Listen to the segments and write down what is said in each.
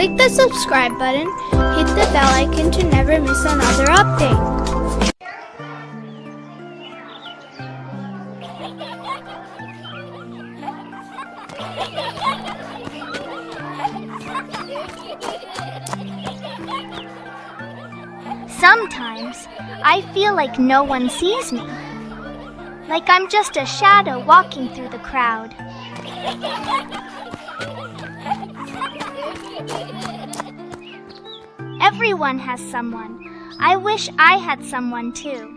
Click the subscribe button, hit the bell icon to never miss another update. Sometimes I feel like no one sees me, like I'm just a shadow walking through the crowd. Everyone has someone. I wish I had someone too.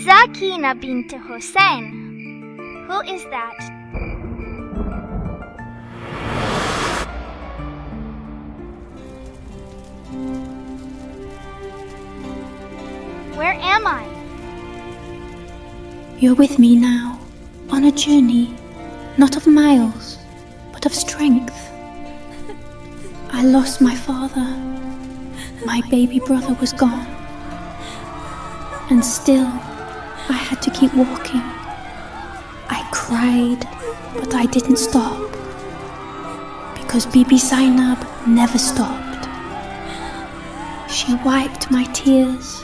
Sakina bint Hussain. Who is that? Where am I? You're with me now, on a journey, not of miles, but of strength. I lost my father. My baby brother was gone. And still, I had to keep walking. I cried, but I didn't stop. Because Bibi Sakina never stopped. She wiped my tears,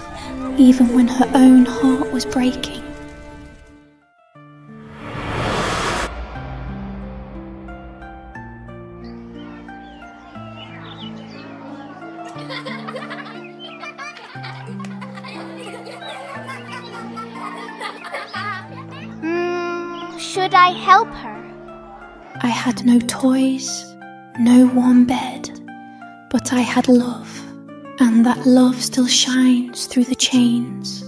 even when her own heart was breaking. Should I help her? I had no toys, no warm bed, but I had love, and that love still shines through the chains.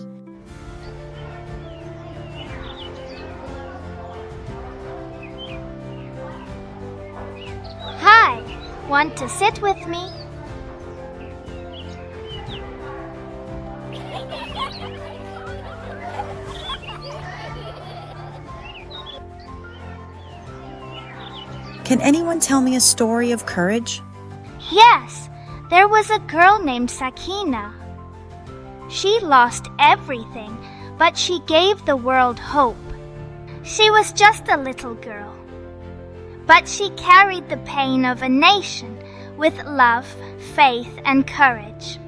Hi, want to sit with me? Can anyone tell me a story of courage? Yes, there was a girl named Sakina. She lost everything, but she gave the world hope. She was just a little girl, but she carried the pain of a nation with love, faith, and courage.